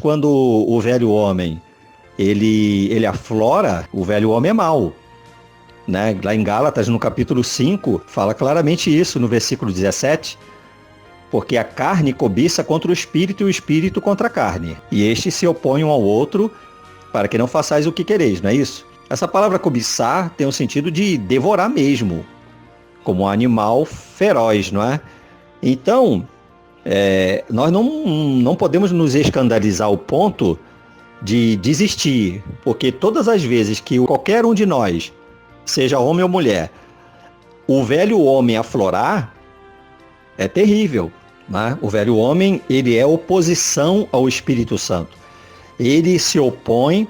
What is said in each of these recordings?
Quando o velho homem ele aflora, o velho homem é mau, né? Lá em Gálatas, no capítulo 5, fala claramente isso, no versículo 17, porque a carne cobiça contra o espírito e o espírito contra a carne, e estes se opõem um ao outro para que não façais o que quereis, não é isso? Essa palavra cobiçar tem o sentido de devorar mesmo, como um animal feroz, não é? Então, nós não podemos nos escandalizar ao ponto de desistir, porque todas as vezes que qualquer um de nós, seja homem ou mulher, o velho homem aflorar, é terrível, né? O velho homem, ele é oposição ao Espírito Santo. Ele se opõe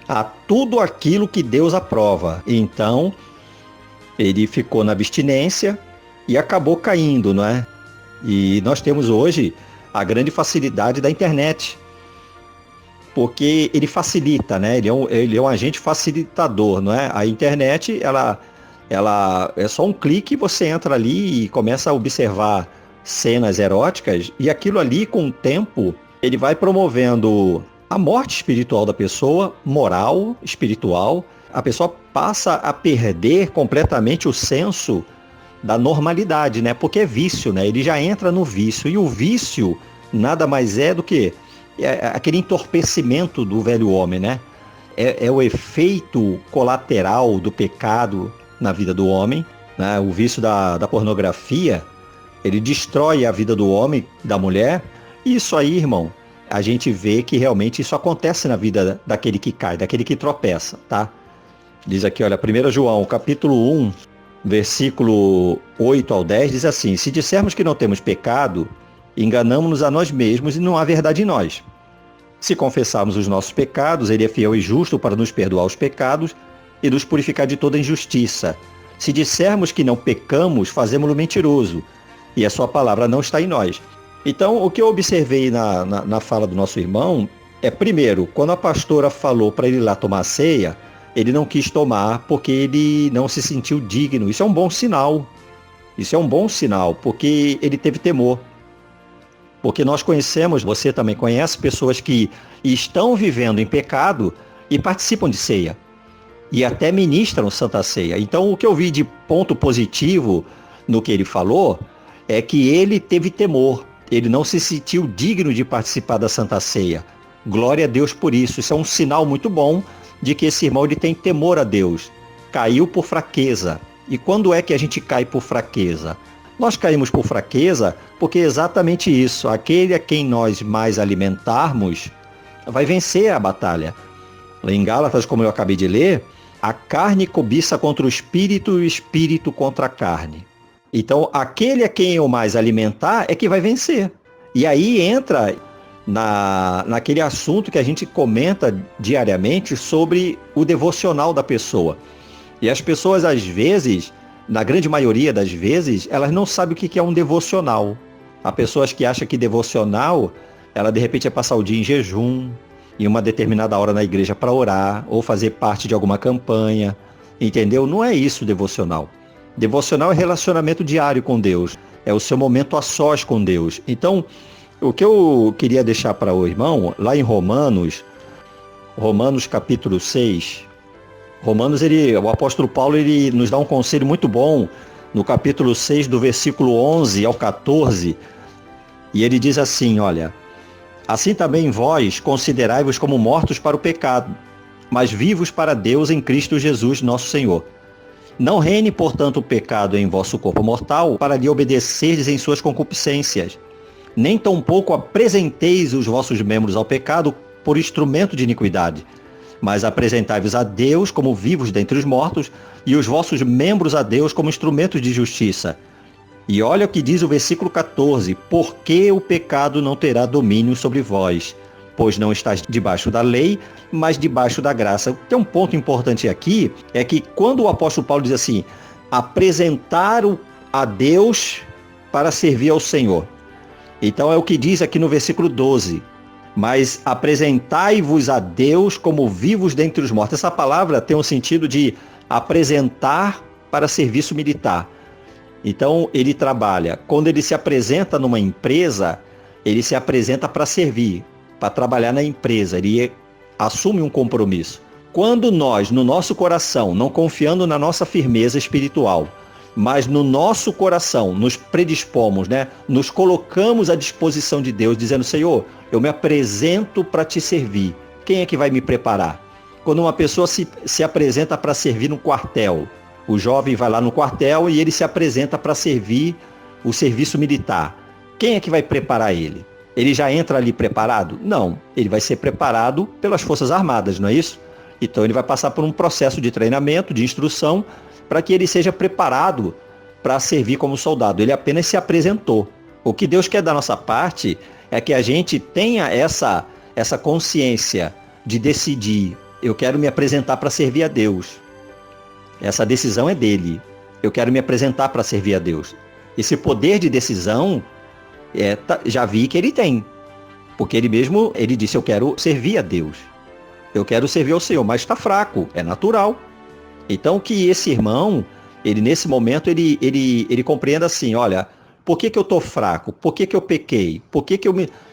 a tudo aquilo que Deus aprova. Então, ele ficou na abstinência e acabou caindo, não é? E nós temos hoje a grande facilidade da internet, porque ele facilita, né? Ele é um agente facilitador, não é? A internet, ela é só um clique e você entra ali e começa a observar cenas eróticas, e aquilo ali, com o tempo, ele vai promovendo a morte espiritual da pessoa, moral, espiritual. A pessoa passa a perder completamente o senso da normalidade, né? Porque é vício, né? Ele já entra no vício, e o vício nada mais é do que aquele entorpecimento do velho homem, né? É o efeito colateral do pecado na vida do homem, né? O vício da pornografia, ele destrói a vida do homem, da mulher. E isso aí, irmão, a gente vê que realmente isso acontece na vida daquele que cai, daquele que tropeça, tá? Diz aqui, olha, 1 João, capítulo 1, versículo 8 ao 10, diz assim: se dissermos que não temos pecado, enganamos-nos a nós mesmos e não há verdade em nós. Se confessarmos os nossos pecados, ele é fiel e justo para nos perdoar os pecados e nos purificar de toda injustiça. Se dissermos que não pecamos, fazemos-lo mentiroso, e a sua palavra não está em nós. Então, o que eu observei na fala do nosso irmão é, primeiro, quando a pastora falou para ele ir lá tomar a ceia, ele não quis tomar porque ele não se sentiu digno. Isso é um bom sinal. Isso é um bom sinal, porque ele teve temor. Porque nós conhecemos, você também conhece, pessoas que estão vivendo em pecado e participam de ceia. E até ministram Santa Ceia. Então, o que eu vi de ponto positivo no que ele falou é que ele teve temor. Ele não se sentiu digno de participar da Santa Ceia. Glória a Deus por isso. Isso é um sinal muito bom de que esse irmão ele tem temor a Deus. Caiu por fraqueza. E quando é que a gente cai por fraqueza? Nós caímos por fraqueza porque é exatamente isso. Aquele a quem nós mais alimentarmos vai vencer a batalha. Lá em Gálatas, como eu acabei de ler, a carne cobiça contra o espírito e o espírito contra a carne. Então, aquele a quem eu mais alimentar é que vai vencer. E aí entra naquele assunto que a gente comenta diariamente sobre o devocional da pessoa. E as pessoas, às vezes, na grande maioria das vezes, elas não sabem o que é um devocional. Há pessoas que acham que devocional, ela de repente é passar o dia em jejum, em uma determinada hora na igreja para orar, ou fazer parte de alguma campanha, entendeu? Não é isso devocional. Devocional é relacionamento diário com Deus, é o seu momento a sós com Deus. Então, o que eu queria deixar para o irmão, lá em Romanos capítulo 6, o apóstolo Paulo, ele nos dá um conselho muito bom, no capítulo 6, do versículo 11 ao 14, e ele diz assim, olha: assim também vós considerai-vos como mortos para o pecado, mas vivos para Deus em Cristo Jesus, nosso Senhor. Não reine, portanto, o pecado em vosso corpo mortal, para lhe obedecerdes em suas concupiscências. Nem tampouco apresenteis os vossos membros ao pecado por instrumento de iniquidade, mas apresentai-vos a Deus como vivos dentre os mortos, e os vossos membros a Deus como instrumentos de justiça. E olha o que diz o versículo 14: porque o pecado não terá domínio sobre vós, pois não estáis debaixo da lei, mas debaixo da graça. Tem um ponto importante aqui, é que quando o apóstolo Paulo diz assim, apresentar a Deus para servir ao Senhor. Então é o que diz aqui no versículo 12, mas apresentai-vos a Deus como vivos dentre os mortos. Essa palavra tem um sentido de apresentar para serviço militar. Então ele trabalha, quando ele se apresenta numa empresa, ele se apresenta para servir. para trabalhar na empresa, ele assume um compromisso. Quando nós, no nosso coração, não confiando na nossa firmeza espiritual, mas no nosso coração nos predispomos, né? Nos colocamos à disposição de Deus, dizendo: Senhor, eu me apresento para te servir. Quem é que vai me preparar? Quando uma pessoa se apresenta para servir no quartel, o jovem vai lá no quartel e ele se apresenta para servir o serviço militar. Quem é que vai preparar ele? Ele já entra ali preparado? Não, ele vai ser preparado pelas Forças Armadas, não é isso? Então ele vai passar por um processo de treinamento, de instrução, para que ele seja preparado para servir como soldado. Ele apenas se apresentou. O que Deus quer da nossa parte é que a gente tenha essa consciência de decidir: eu quero me apresentar para servir a Deus. Essa decisão é dele. Eu quero me apresentar para servir a Deus. Esse poder de decisão, já vi que ele tem. Porque ele disse: eu quero servir a Deus. Eu quero servir ao Senhor, mas está fraco, é natural. Então que esse irmão, ele nesse momento, ele compreenda assim: olha, por que eu estou fraco? Por que eu pequei? Por que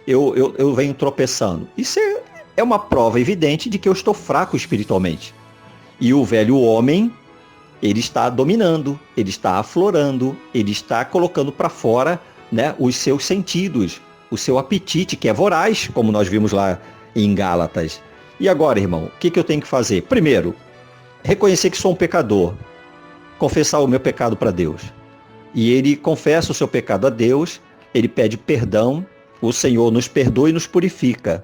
eu venho tropeçando? Isso é uma prova evidente de que eu estou fraco espiritualmente. E o velho homem, ele está dominando, ele está aflorando, ele está colocando para fora, né, os seus sentidos, o seu apetite, que é voraz, como nós vimos lá em Gálatas. E agora, irmão, o que eu tenho que fazer? Primeiro, reconhecer que sou um pecador, confessar o meu pecado para Deus. E ele confessa o seu pecado a Deus, ele pede perdão, o Senhor nos perdoa e nos purifica.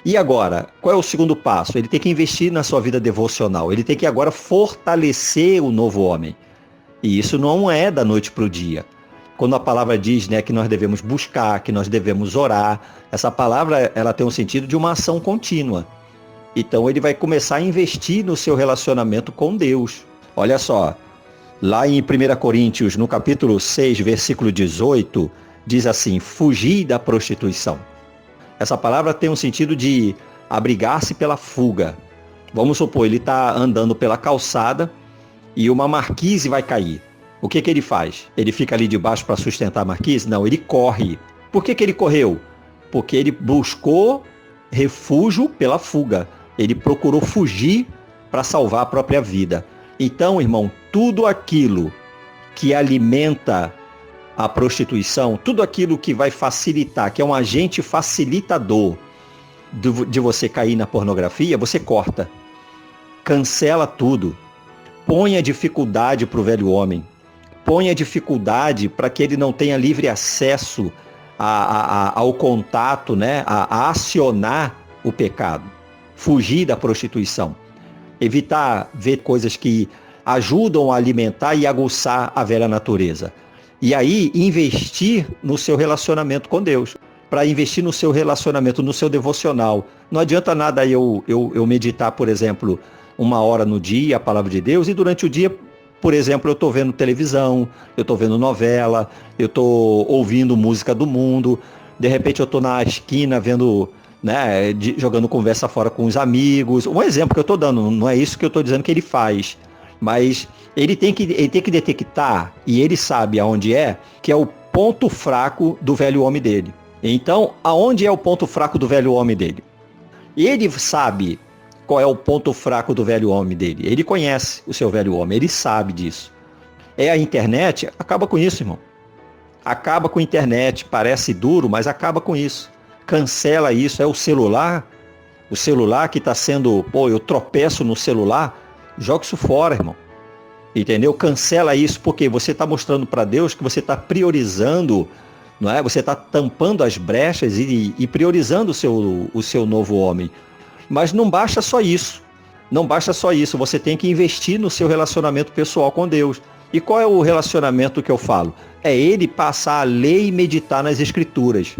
E agora, qual é o segundo passo? Ele tem que investir na sua vida devocional, ele tem que agora fortalecer o novo homem. E isso não é da noite para o dia. Quando a palavra diz, né, que nós devemos buscar, que nós devemos orar, essa palavra ela tem um sentido de uma ação contínua. Então ele vai começar a investir no seu relacionamento com Deus. Olha só, lá em 1 Coríntios, no capítulo 6, versículo 18, diz assim: fugir da prostituição. Essa palavra tem um sentido de abrigar-se pela fuga. Vamos supor, ele está andando pela calçada e uma marquise vai cair. O que ele faz? Ele fica ali debaixo para sustentar a marquise? Não, ele corre. Por que ele correu? Porque ele buscou refúgio pela fuga. Ele procurou fugir para salvar a própria vida. Então, irmão, tudo aquilo que alimenta a prostituição, tudo aquilo que vai facilitar, que é um agente facilitador de você cair na pornografia, você corta. Cancela tudo. Põe a dificuldade para o velho homem. Põe a dificuldade para que ele não tenha livre acesso ao contato, né? a acionar o pecado. Fugir da prostituição. Evitar ver coisas que ajudam a alimentar e aguçar a velha natureza. E aí, investir no seu relacionamento com Deus. Para investir no seu relacionamento, no seu devocional. Não adianta nada eu meditar, por exemplo, 1 hora no dia, a palavra de Deus, e durante o dia, por exemplo, eu estou vendo televisão, eu estou vendo novela, eu estou ouvindo música do mundo, de repente eu estou na esquina vendo, né, jogando conversa fora com os amigos. Um exemplo que eu estou dando, não é isso que eu estou dizendo que ele faz, mas ele tem que detectar, e ele sabe aonde que é o ponto fraco do velho homem dele. Então, aonde é o ponto fraco do velho homem dele? Ele sabe qual é o ponto fraco do velho homem dele. Ele conhece o seu velho homem, ele sabe disso. É a internet? Acaba com isso, irmão. Acaba com a internet, parece duro, mas acaba com isso. Cancela isso, é o celular que está sendo, eu tropeço no celular, joga isso fora, irmão. Entendeu? Cancela isso, porque você está mostrando para Deus que você está priorizando, não é? Você está tampando as brechas e priorizando o seu novo homem. Mas não basta só isso. Não basta só isso. Você tem que investir no seu relacionamento pessoal com Deus. E qual é o relacionamento que eu falo? É ele passar a ler e meditar nas Escrituras.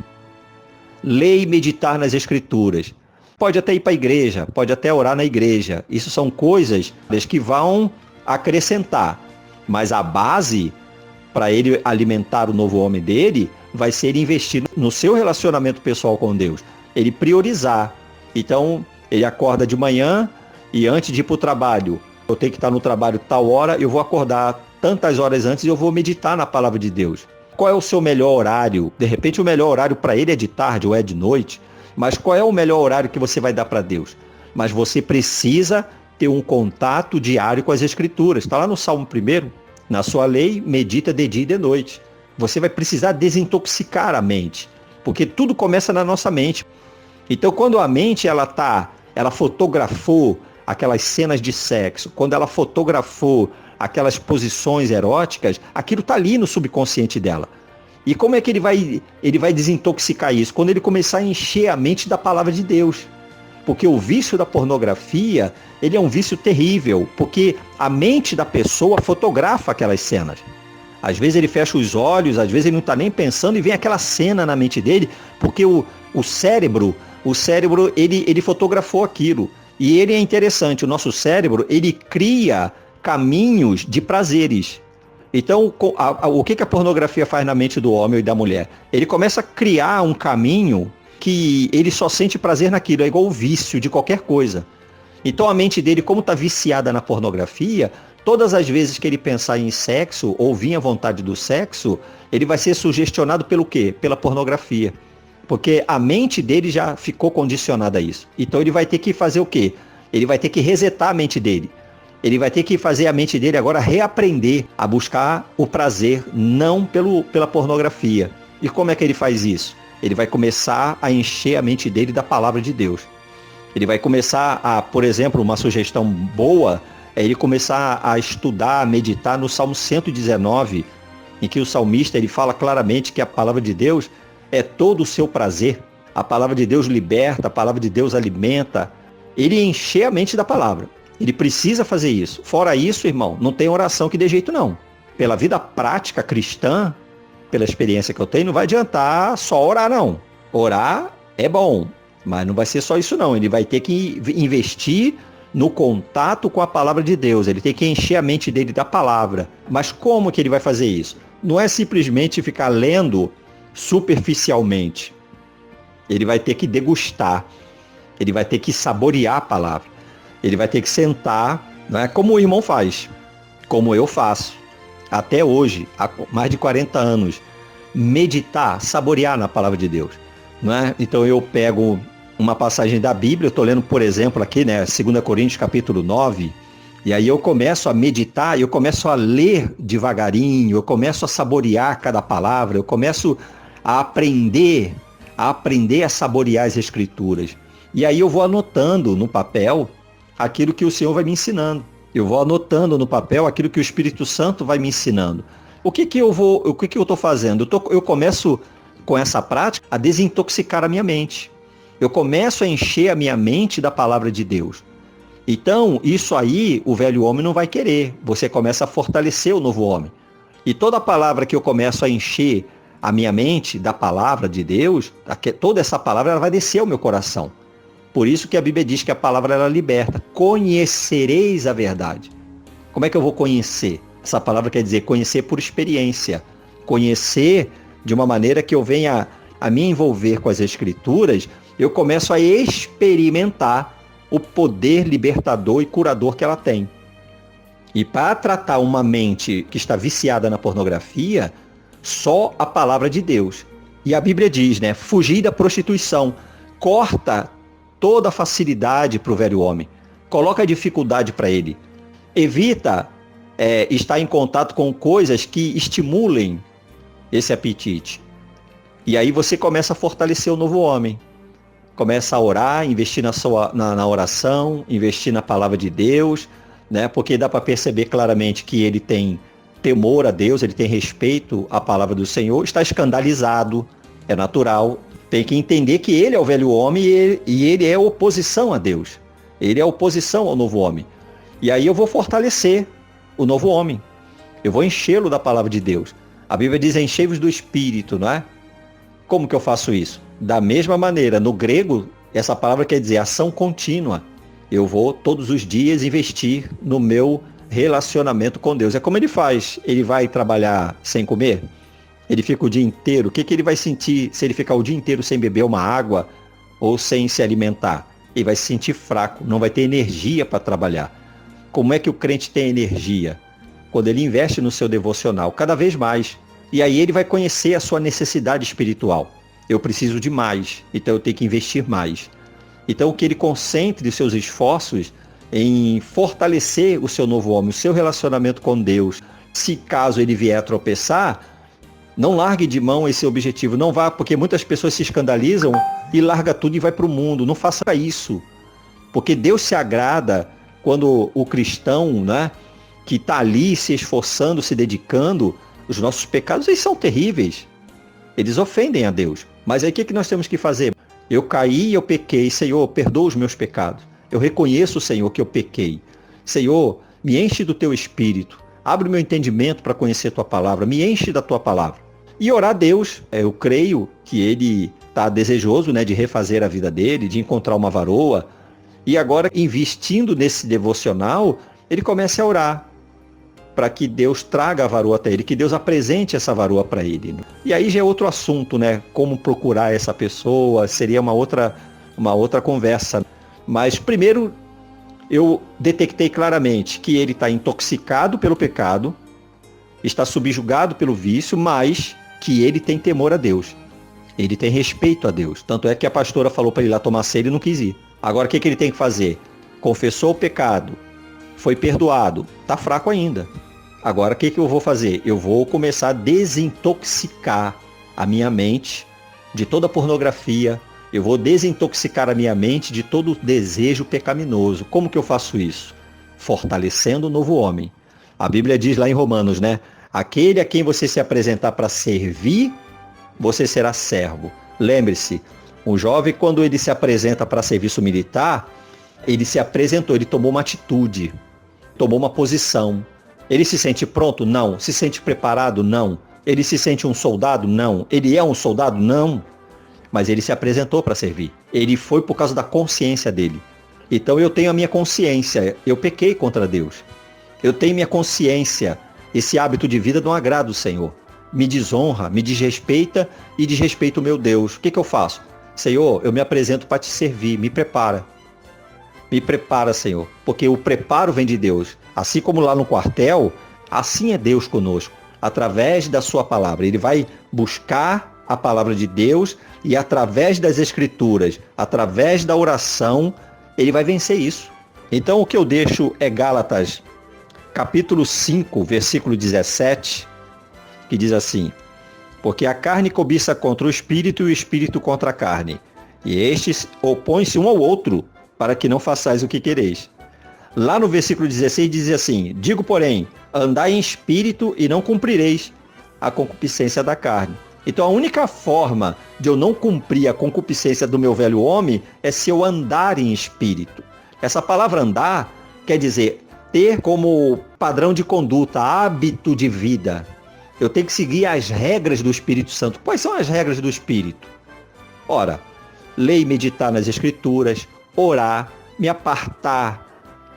Ler e meditar nas Escrituras. Pode até ir para a igreja, pode até orar na igreja. Isso são coisas que vão acrescentar. Mas a base para ele alimentar o novo homem dele vai ser investir no seu relacionamento pessoal com Deus. Ele priorizar. Então, ele acorda de manhã e antes de ir para o trabalho, eu tenho que estar no trabalho tal hora, eu vou acordar tantas horas antes e eu vou meditar na palavra de Deus. Qual é o seu melhor horário? De repente o melhor horário para ele é de tarde ou é de noite. Mas qual é o melhor horário que você vai dar para Deus? Mas você precisa ter um contato diário com as Escrituras. Está lá no Salmo 1, na sua lei, medita de dia e de noite. Você vai precisar desintoxicar a mente, porque tudo começa na nossa mente. Então, quando a mente ela fotografou aquelas cenas de sexo, quando ela fotografou aquelas posições eróticas, aquilo está ali no subconsciente dela. E como é que ele vai desintoxicar isso? Quando ele começar a encher a mente da palavra de Deus. Porque o vício da pornografia, ele é um vício terrível, porque a mente da pessoa fotografa aquelas cenas. Às vezes ele fecha os olhos, às vezes ele não está nem pensando e vem aquela cena na mente dele, porque o cérebro, ele fotografou aquilo. E ele é interessante, o nosso cérebro, ele cria caminhos de prazeres. Então, o que a pornografia faz na mente do homem e da mulher? Ele começa a criar um caminho que ele só sente prazer naquilo, é igual o vício de qualquer coisa. Então a mente dele, como está viciada na pornografia, todas as vezes que ele pensar em sexo, ou vir à vontade do sexo, ele vai ser sugestionado pelo quê? Pela pornografia. Porque a mente dele já ficou condicionada a isso. Então ele vai ter que fazer o quê? Ele vai ter que resetar a mente dele. Ele vai ter que fazer a mente dele agora reaprender a buscar o prazer, não pela pornografia. E como é que ele faz isso? Ele vai começar a encher a mente dele da palavra de Deus. Ele vai começar a, por exemplo, uma sugestão boa, é ele começar a estudar, a meditar no Salmo 119, em que o salmista ele fala claramente que a palavra de Deus é todo o seu prazer. A palavra de Deus liberta, a palavra de Deus alimenta. Ele encher a mente da palavra. Ele precisa fazer isso. Fora isso, irmão, não tem oração que dê jeito não. Pela vida prática cristã, pela experiência que eu tenho, não vai adiantar só orar não. Orar é bom, mas não vai ser só isso não. Ele vai ter que investir no contato com a palavra de Deus. Ele tem que encher a mente dele da palavra. Mas como que ele vai fazer isso? Não é simplesmente ficar lendo superficialmente. Ele vai ter que degustar. Ele vai ter que saborear a palavra. Ele vai ter que sentar, né, como o irmão faz, como eu faço, até hoje, há mais de 40 anos, meditar, saborear na palavra de Deus. Né? Então eu pego uma passagem da Bíblia, eu estou lendo, por exemplo, aqui, né, 2 Coríntios capítulo 9, e aí eu começo a meditar, eu começo a ler devagarinho, eu começo a saborear cada palavra, eu começo a aprender a saborear as Escrituras. E aí eu vou anotando no papel aquilo que o Senhor vai me ensinando. Eu vou anotando no papel aquilo que o Espírito Santo vai me ensinando. O que eu estou fazendo? Eu começo com essa prática a desintoxicar a minha mente. Eu começo a encher a minha mente da palavra de Deus. Então, isso aí, o velho homem não vai querer. Você começa a fortalecer o novo homem. E toda palavra que eu começo a encher a minha mente da palavra de Deus, toda essa palavra ela vai descer ao meu coração. Por isso que a Bíblia diz que a palavra ela liberta. Conhecereis a verdade. Como é que eu vou conhecer? Essa palavra quer dizer conhecer por experiência. Conhecer de uma maneira que eu venha a me envolver com as Escrituras, eu começo a experimentar o poder libertador e curador que ela tem. E para tratar uma mente que está viciada na pornografia, só a palavra de Deus. E a Bíblia diz, né? Fugir da prostituição. Corta toda a facilidade para o velho homem. Coloca a dificuldade para ele. Evita estar em contato com coisas que estimulem esse apetite. E aí você começa a fortalecer o novo homem. Começa a orar, investir na oração, investir na palavra de Deus, né? Porque dá para perceber claramente que ele tem temor a Deus, ele tem respeito à palavra do Senhor, está escandalizado, é natural. Tem que entender que ele é o velho homem e ele é oposição a Deus. Ele é oposição ao novo homem. E aí eu vou fortalecer o novo homem. Eu vou enchê-lo da palavra de Deus. A Bíblia diz enchei-vos do Espírito, não é? Como que eu faço isso? Da mesma maneira, no grego, essa palavra quer dizer ação contínua. Eu vou todos os dias investir no meu relacionamento com Deus. É como ele faz. Ele vai trabalhar sem comer? Ele fica o dia inteiro. O que ele vai sentir se ele ficar o dia inteiro sem beber uma água ou sem se alimentar? Ele vai se sentir fraco, não vai ter energia para trabalhar. Como é que o crente tem energia? Quando ele investe no seu devocional, cada vez mais. E aí ele vai conhecer a sua necessidade espiritual. eu preciso de mais, então eu tenho que investir mais. Então que ele concentre seus esforços em fortalecer o seu novo homem, o seu relacionamento com Deus. Se caso ele vier a tropeçar, não largue de mão esse objetivo, não vá, porque muitas pessoas se escandalizam e larga tudo e vai para o mundo. Não faça isso, porque Deus se agrada quando o cristão, né, que está ali se esforçando, se dedicando. Os nossos pecados, eles são terríveis, eles ofendem a Deus. Mas aí o que nós temos que fazer? Eu caí e eu pequei, Senhor, perdoa os meus pecados. Eu reconheço, Senhor, que eu pequei. Senhor, me enche do teu espírito. Abre o meu entendimento para conhecer a tua palavra. Me enche da tua palavra. E orar a Deus. Eu creio que ele está desejoso, né, de refazer a vida dele, de encontrar uma varoa. E agora, investindo nesse devocional, ele começa a orar para que Deus traga a varoa até ele, que Deus apresente essa varoa para ele. E aí já é outro assunto, né? Como procurar essa pessoa, seria uma outra conversa. Mas primeiro, eu detectei claramente que ele está intoxicado pelo pecado, está subjugado pelo vício, mas que ele tem temor a Deus. Ele tem respeito a Deus. Tanto é que a pastora falou para ele ir lá tomar ceia e ele não quis ir. Agora o que ele tem que fazer? Confessou o pecado, foi perdoado, está fraco ainda. Agora o que eu vou fazer? Eu vou começar a desintoxicar a minha mente de toda pornografia. Eu vou desintoxicar a minha mente de todo desejo pecaminoso. Como que eu faço isso? Fortalecendo o novo homem. A Bíblia diz lá em Romanos, né? Aquele a quem você se apresentar para servir, você será servo. Lembre-se, um jovem, quando ele se apresenta para serviço militar, ele se apresentou, ele tomou uma atitude, tomou uma posição. Ele se sente pronto? Não. Se sente preparado? Não. Ele se sente um soldado? Não. Ele é um soldado? Não. Mas ele se apresentou para servir. Ele foi por causa da consciência dele. Então eu tenho a minha consciência. Eu pequei contra Deus. Eu tenho minha consciência. Esse hábito de vida não agrada o Senhor. Me desonra, me desrespeita e desrespeita o meu Deus. O que eu faço? Senhor, eu me apresento para te servir. Me prepara. Me prepara, Senhor. Porque o preparo vem de Deus. Assim como lá no quartel, assim é Deus conosco. Através da sua palavra. Ele vai buscar a palavra de Deus e através das escrituras, através da oração, ele vai vencer isso. Então o que eu deixo é Gálatas, capítulo 5, versículo 17, que diz assim: porque a carne cobiça contra o espírito e o espírito contra a carne, e estes opõem-se um ao outro, para que não façais o que quereis. Lá no versículo 16 diz assim: digo, porém, andai em espírito e não cumprireis a concupiscência da carne. Então a única forma de eu não cumprir a concupiscência do meu velho homem é se eu andar em espírito. Essa palavra andar quer dizer ter como padrão de conduta, hábito de vida. Eu tenho que seguir as regras do Espírito Santo. Quais são as regras do Espírito? Ora, ler e meditar nas Escrituras, orar, me apartar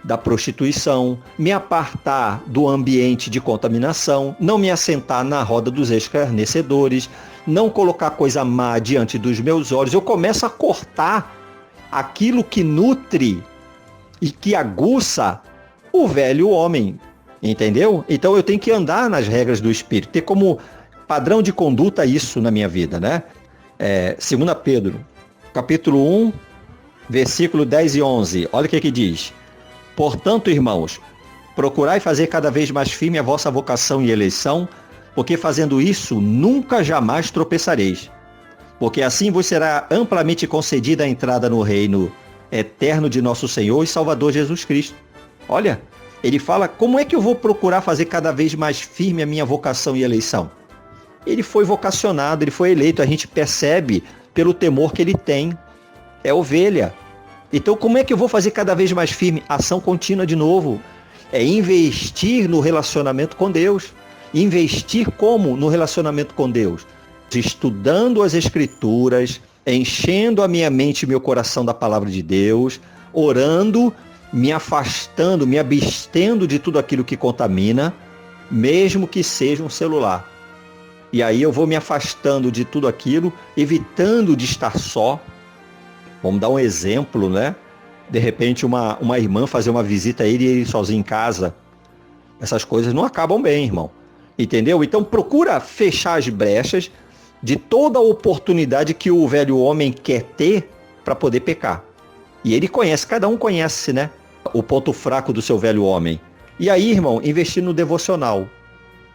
da prostituição, me apartar do ambiente de contaminação, não me assentar na roda dos escarnecedores, não colocar coisa má diante dos meus olhos. Eu começo a cortar aquilo que nutre e que aguça o velho homem, entendeu? Então eu tenho que andar nas regras do Espírito, ter como padrão de conduta isso na minha vida, né? 2 Pedro, capítulo 1, versículo 10 e 11, olha o que diz. Portanto, irmãos, procurai fazer cada vez mais firme a vossa vocação e eleição, porque fazendo isso, nunca jamais tropeçareis. Porque assim vos será amplamente concedida a entrada no reino eterno de nosso Senhor e Salvador Jesus Cristo. Olha, ele fala, como é que eu vou procurar fazer cada vez mais firme a minha vocação e eleição? Ele foi vocacionado, ele foi eleito, a gente percebe pelo temor que ele tem. É ovelha. Então, como é que eu vou fazer cada vez mais firme? Ação contínua de novo. É investir no relacionamento com Deus. Investir como no relacionamento com Deus? Estudando as Escrituras, enchendo a minha mente e meu coração da palavra de Deus, orando, me afastando, me abstendo de tudo aquilo que contamina, mesmo que seja um celular. E aí eu vou me afastando de tudo aquilo, evitando de estar só. Vamos dar um exemplo, né? De repente uma irmã fazer uma visita a ele e ele sozinho em casa. Essas coisas não acabam bem, irmão. Entendeu? Então procura fechar as brechas, de toda a oportunidade que o velho homem quer ter para poder pecar. E ele conhece, cada um conhece, né? O ponto fraco do seu velho homem. E aí, irmão, investir no devocional.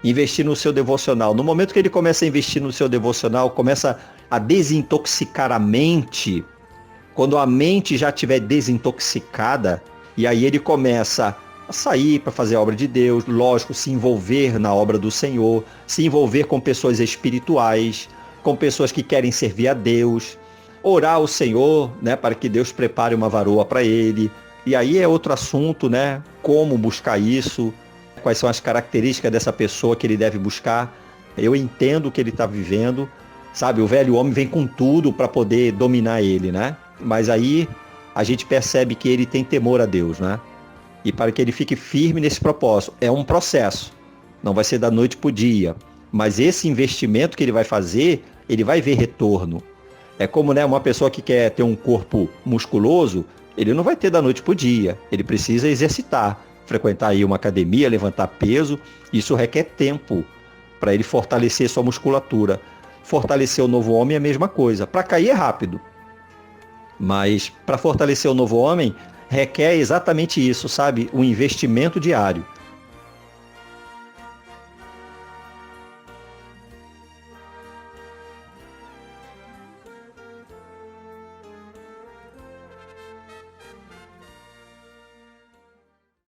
Investir no seu devocional. No momento que ele começa a investir no seu devocional, começa a desintoxicar a mente. Quando a mente já estiver desintoxicada, e aí ele começa a sair para fazer a obra de Deus, lógico, se envolver na obra do Senhor, se envolver com pessoas espirituais, com pessoas que querem servir a Deus, orar ao Senhor, né, para que Deus prepare uma varoa para ele. E aí é outro assunto, né? Como buscar isso, quais são as características dessa pessoa que ele deve buscar. Eu entendo o que ele está vivendo, sabe? O velho homem vem com tudo para poder dominar ele, né? Mas aí a gente percebe que ele tem temor a Deus, né? E para que ele fique firme nesse propósito. É um processo, não vai ser da noite para o dia. Mas esse investimento que ele vai fazer, ele vai ver retorno. É como, né, uma pessoa que quer ter um corpo musculoso, ele não vai ter da noite para o dia. Ele precisa exercitar, frequentar aí uma academia, levantar peso. Isso requer tempo para ele fortalecer sua musculatura. Fortalecer o novo homem é a mesma coisa. Para cair é rápido. Mas para fortalecer o novo homem, requer exatamente isso, sabe? Um investimento diário.